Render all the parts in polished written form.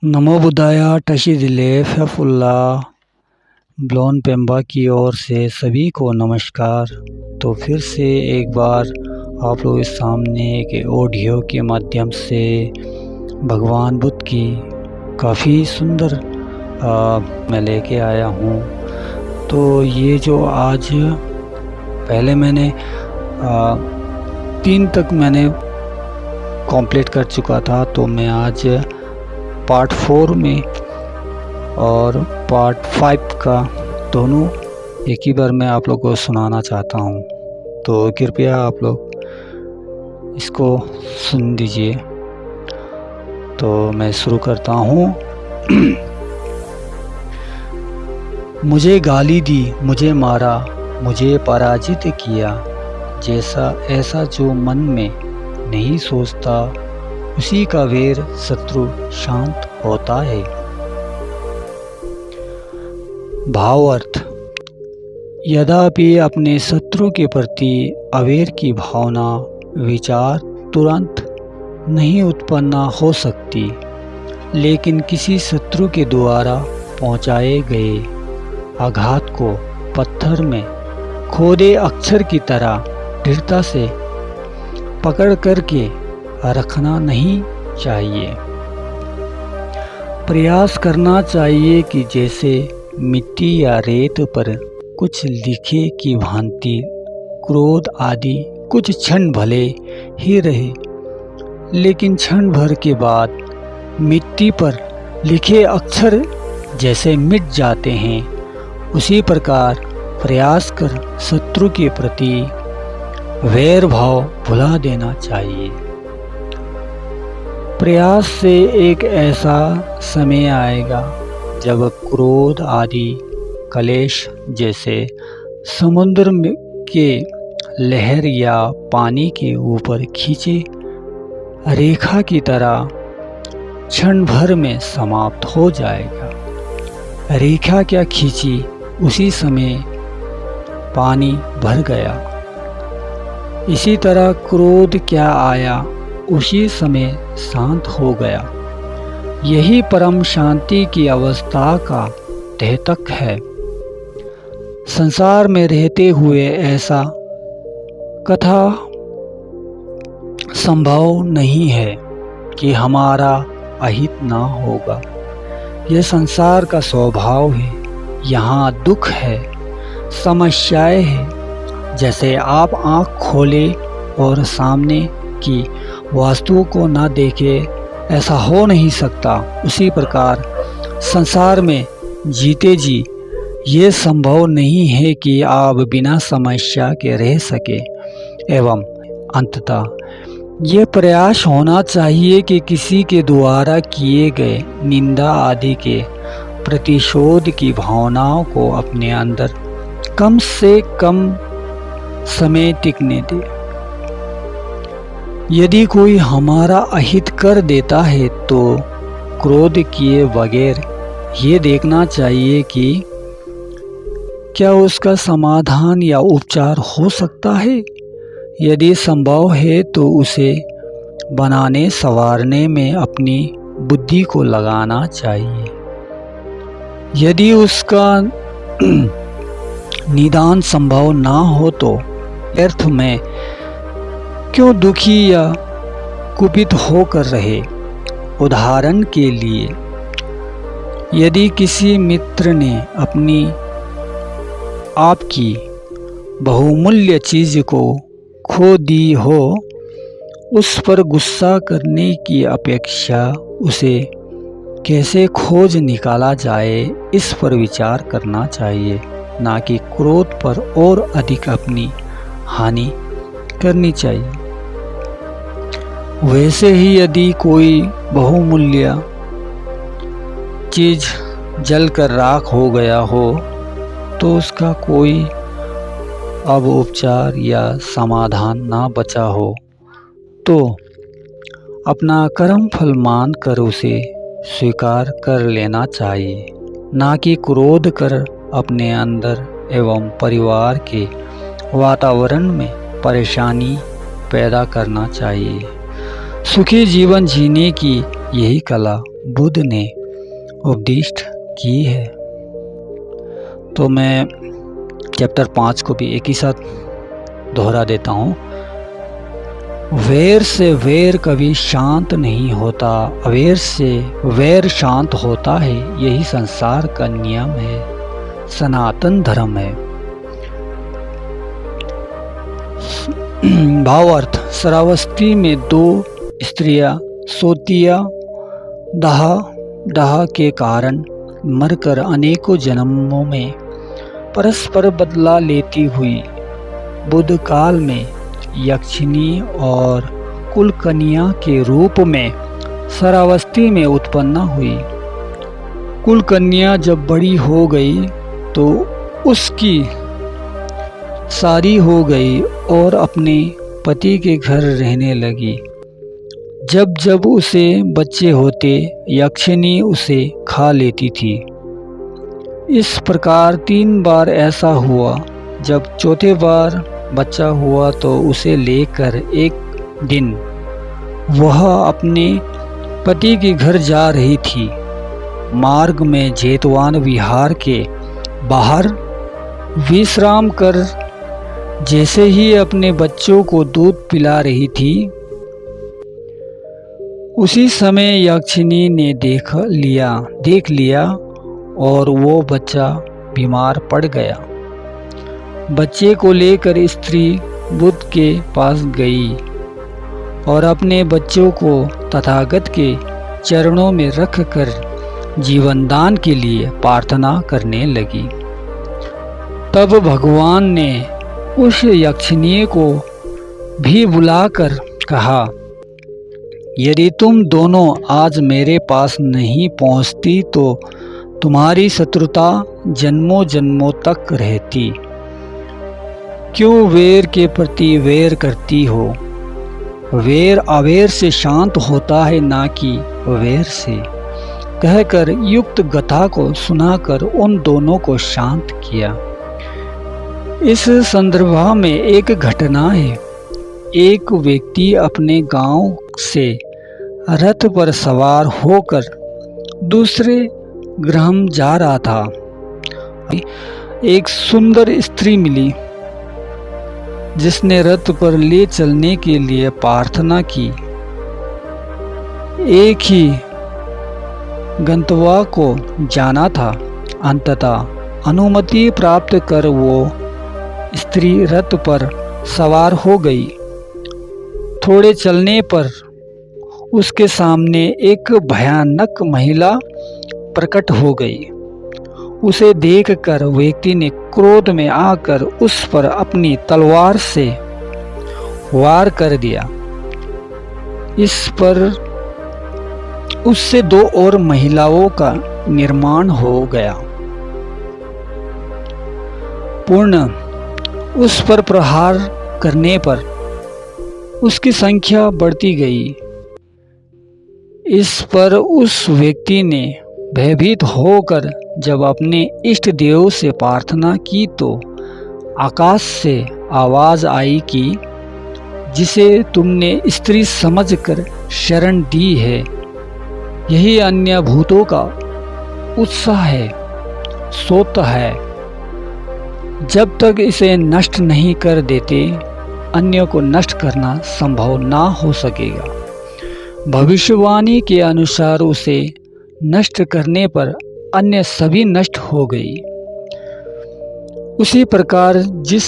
नमो बुद्धाया टशी दिले फैफुल्ला ब्लोन पेम्बा की ओर से सभी को नमस्कार। तो फिर से एक बार आप लोगों के सामने एक ऑडियो के माध्यम से भगवान बुद्ध की काफ़ी सुंदर मैं लेके आया हूँ। तो ये जो आज पहले मैंने 3 तक मैंने कंप्लीट कर चुका था, तो मैं आज पार्ट 4 में और पार्ट 5 का दोनों एक ही बार मैं आप लोगों को सुनाना चाहता हूँ। तो कृपया आप लोग इसको सुन दीजिए। तो मैं शुरू करता हूँ। मुझे गाली दी, मुझे मारा, मुझे पराजित किया, जैसा ऐसा जो मन में नहीं सोचता उसी का वैर शत्रु शांत होता है। भावार्थ: यद्यपि अपने शत्रु के प्रति अवैर की भावना विचार तुरंत नहीं उत्पन्न हो सकती, लेकिन किसी शत्रु के द्वारा पहुंचाए गए आघात को पत्थर में खोदे अक्षर की तरह दृढ़ता से पकड़ करके रखना नहीं चाहिए। प्रयास करना चाहिए कि जैसे मिट्टी या रेत पर कुछ लिखे की भांति क्रोध आदि कुछ क्षण भले ही रहे, लेकिन क्षण भर के बाद मिट्टी पर लिखे अक्षर जैसे मिट जाते हैं, उसी प्रकार प्रयास कर शत्रु के प्रति वैर भाव भुला देना चाहिए। प्रयास से एक ऐसा समय आएगा जब क्रोध आदि कलेश जैसे समुद्र के लहर या पानी के ऊपर खींचे रेखा की तरह क्षण भर में समाप्त हो जाएगा। रेखा क्या खींची, उसी समय पानी भर गया। इसी तरह क्रोध क्या आया, उसी समय शांत हो गया। यही परम शांति की अवस्था का द्योतक है। संसार में रहते हुए ऐसा कथा संभव नहीं है कि हमारा अहित ना होगा। यह संसार का स्वभाव है। यहाँ दुख है, समस्याएं हैं। जैसे आप आँख खोले और सामने की वस्तुओं को ना देखे, ऐसा हो नहीं सकता। उसी प्रकार संसार में जीते जी ये संभव नहीं है कि आप बिना समस्या के रह सके। एवं अंततः ये प्रयास होना चाहिए कि किसी के द्वारा किए गए निंदा आदि के प्रतिशोध की भावनाओं को अपने अंदर कम से कम समय टिकने दे। यदि कोई हमारा अहित कर देता है तो क्रोध किए बगैर ये देखना चाहिए कि क्या उसका समाधान या उपचार हो सकता है। यदि संभव है तो उसे बनाने संवारने में अपनी बुद्धि को लगाना चाहिए। यदि उसका निदान संभव ना हो तो व्यर्थ में क्यों दुखी या कुपित होकर रहे। उदाहरण के लिए, यदि किसी मित्र ने अपनी आपकी बहुमूल्य चीज को खो दी हो, उस पर गुस्सा करने की अपेक्षा उसे कैसे खोज निकाला जाए, इस पर विचार करना चाहिए, ना कि क्रोध पर और अधिक अपनी हानि करनी चाहिए। वैसे ही यदि कोई बहुमूल्य चीज जलकर राख हो गया हो तो उसका कोई अब उपचार या समाधान ना बचा हो, तो अपना कर्म फल मान कर उसे स्वीकार कर लेना चाहिए, ना कि क्रोध कर अपने अंदर एवं परिवार के वातावरण में परेशानी पैदा करना चाहिए। सुखी जीवन जीने की यही कला बुद्ध ने उपदिष्ट की है। तो मैं चैप्टर 5 को भी एक ही साथ दोहरा देता हूँ। वैर से वैर कभी शांत नहीं होता, अवैर से वैर शांत होता है, यही संसार का नियम है, सनातन धर्म है। भावार्थ, श्रावस्ती में 2 स्त्रियां सोतिया दाह के कारण मरकर अनेकों जन्मों में परस्पर बदला लेती हुई बुद्ध काल में यक्षिणी और कुलकन्या के रूप में श्रावस्ती में उत्पन्न हुई। कुलकन्या जब बड़ी हो गई तो उसकी शादी हो गई और अपने पति के घर रहने लगी। जब जब उसे बच्चे होते, यक्षिणी उसे खा लेती थी। इस प्रकार 3 बार ऐसा हुआ। जब चौथे बार बच्चा हुआ तो उसे लेकर एक दिन वह अपने पति के घर जा रही थी। मार्ग में जेतवान विहार के बाहर विश्राम कर जैसे ही अपने बच्चों को दूध पिला रही थी, उसी समय यक्षिणी ने देख लिया और वो बच्चा बीमार पड़ गया। बच्चे को लेकर स्त्री बुद्ध के पास गई और अपने बच्चों को तथागत के चरणों में रखकर जीवन दान के लिए प्रार्थना करने लगी। तब भगवान ने उस यक्षिणी को भी बुलाकर कहा, यदि तुम दोनों आज मेरे पास नहीं पहुंचती तो तुम्हारी शत्रुता जन्मों जन्मों तक रहती। क्यों वैर के प्रति वैर करती हो? वैर अवैर से शांत होता है, ना कि वैर से, कहकर युक्त गाथा को सुनाकर उन दोनों को शांत किया। इस संदर्भ में एक घटना है। एक व्यक्ति अपने गांव से रथ पर सवार होकर दूसरे ग्राम जा रहा था। एक सुंदर स्त्री मिली जिसने रथ पर ले चलने के लिए प्रार्थना की। एक ही गंतव्य को जाना था। अंततः अनुमति प्राप्त कर वो स्त्री रथ पर सवार हो गई। थोड़े चलने पर उसके सामने एक भयानक महिला प्रकट हो गई। उसे देखकर व्यक्ति ने क्रोध में आकर उस पर अपनी तलवार से वार कर दिया। इस पर उससे 2 और महिलाओं का निर्माण हो गया। पूर्ण उस पर प्रहार करने पर उसकी संख्या बढ़ती गई। इस पर उस व्यक्ति ने भयभीत होकर जब अपने इष्ट देव से प्रार्थना की तो आकाश से आवाज आई कि जिसे तुमने स्त्री समझकर शरण दी है, यही अन्य भूतों का उत्साह है, सोत है। जब तक इसे नष्ट नहीं कर देते, अन्य को नष्ट करना संभव ना हो सकेगा। भविष्यवाणी के अनुसार उसे नष्ट करने पर अन्य सभी नष्ट हो गई। उसी प्रकार जिस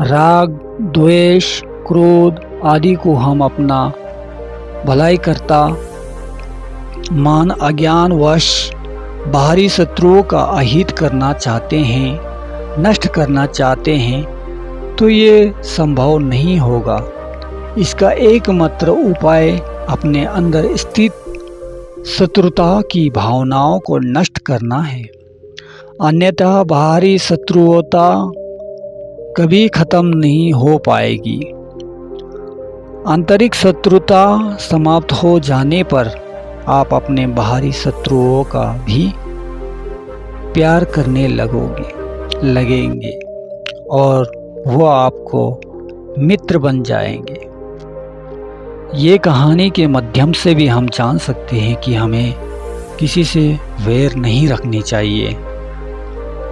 राग, द्वेष, क्रोध आदि को हम अपना भलाई करता मान अज्ञानवश बाहरी शत्रुओं का अहित करना चाहते हैं, नष्ट करना चाहते हैं, तो ये संभव नहीं होगा। इसका एकमात्र उपाय अपने अंदर स्थित शत्रुता की भावनाओं को नष्ट करना है। अन्यथा बाहरी शत्रुता कभी खत्म नहीं हो पाएगी। आंतरिक शत्रुता समाप्त हो जाने पर आप अपने बाहरी शत्रुओं का भी प्यार करने लगेंगे और वो आपको मित्र बन जाएंगे। ये कहानी के माध्यम से भी हम जान सकते हैं कि हमें किसी से वैर नहीं रखनी चाहिए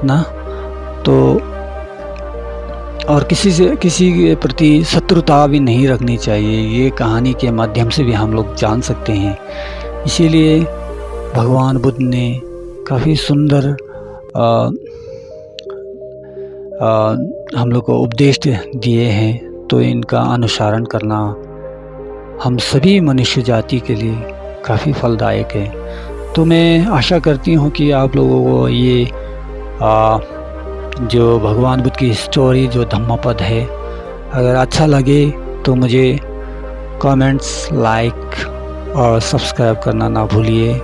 ना, तो और किसी के प्रति शत्रुता भी नहीं रखनी चाहिए। ये कहानी के माध्यम से भी हम लोग जान सकते हैं। इसीलिए भगवान बुद्ध ने काफ़ी सुंदर हम लोग को उपदेश दिए हैं, तो इनका अनुसरण करना हम सभी मनुष्य जाति के लिए काफ़ी फलदायक है। तो मैं आशा करती हूँ कि आप लोगों को ये जो भगवान बुद्ध की स्टोरी जो धम्मपद है, अगर अच्छा लगे तो मुझे कमेंट्स, लाइक और सब्सक्राइब करना ना भूलिए।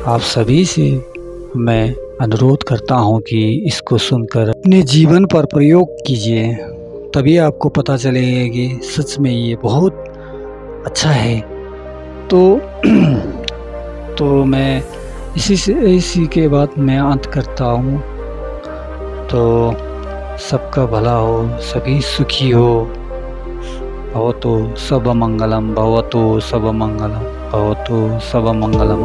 आप सभी से मैं अनुरोध करता हूँ कि इसको सुनकर अपने जीवन पर प्रयोग कीजिए, तभी आपको पता चलेगा कि सच में ये बहुत अच्छा है। तो मैं इसी के बाद मैं अंत करता हूँ। तो सबका भला हो, सभी सुखी हो। भवतु सर्वमंगलम, भवतु सर्वमंगलम, भवतु सर्वमंगलम।